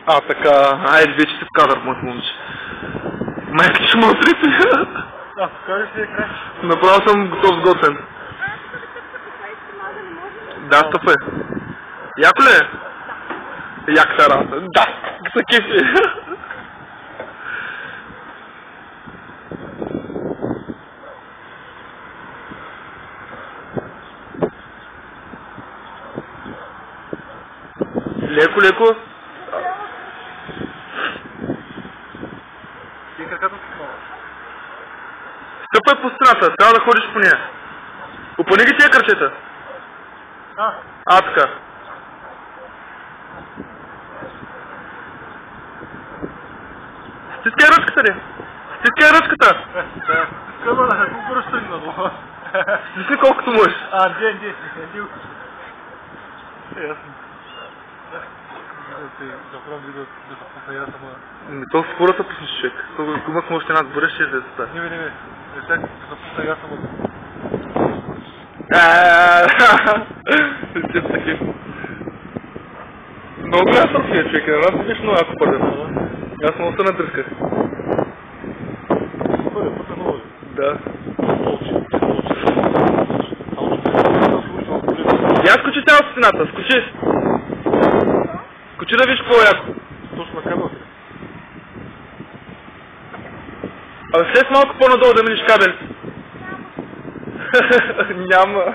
А, така, айде вече си в кадър, моят момче. Майка, че ме отрепи. А, покажеш ли екран? Направо съм готов сготвен. Да, стъпай. Яко ли е? Як са работа. Да, са кефи. Леко, леко. И краката си хвала. Стъпай по страната, трябва да ходиш по нея. Опъни ги тия кръчета. Така. Стискай ръчката ли? Стискай ръчката! Стискай бъда, колко ръчта ни надолу. Стискай колкото можеш. Ди. Ясно. Заправям видео да се пусна ама... То спората пуснеш, човек. Ако имахме още една сборещ, ще е да стане. Не. Сега да се пусна ясно ама... Тип такив. Много голям сърфия, човек. На нас видиш много яко първен. Аз много се надръсках. Първият път е много. Да. Я скочи цяла стената, скочи! Скочи да виж какво е яко. Точно на кабел. Абе слез малко по-надолу да миниш кабел. Няма.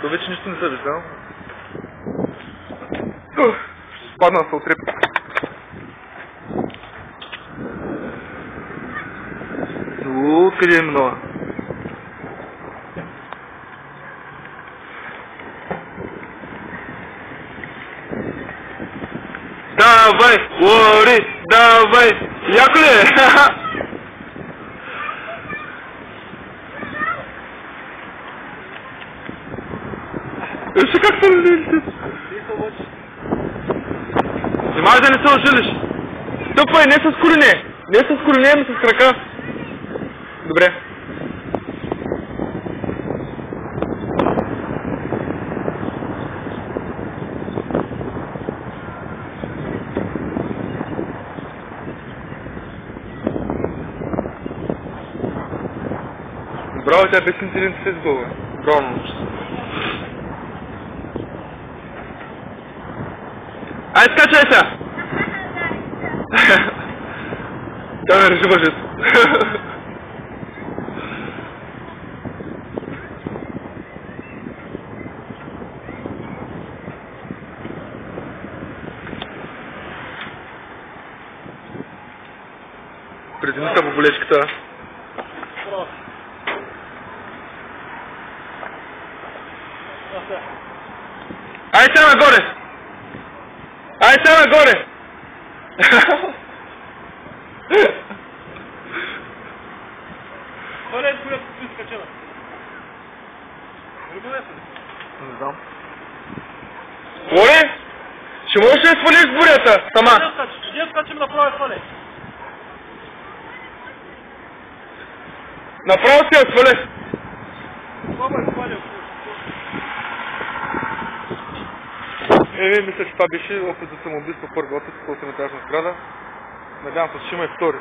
То вече нищо не се вижда. Спадна се отреп. Откъде е минала? Давай, Лори, давай! Яко ли е? Вижте как се разлилите? Внимавай да не се ожилиш. Стъпвай, не с колене. Не с колене, ами с крака. Добре. Браво, тя без интелигент се изгова. Браво, момче. Ай, скачай сега! Тя ме реши мъжето. Презимиха по болечката. Ай сега нагоре! Ай сега нагоре! Това ли е която си скачена? Не знам. Лоре? Ще можеш ли да свалиш бурята? Сама? Ние скачим направо и свали. Направо си я свали. Това е свалил. Мисля, че това беше опит за самоубийство първи опит, който се метажна сграда. Надявам се, че има и втори.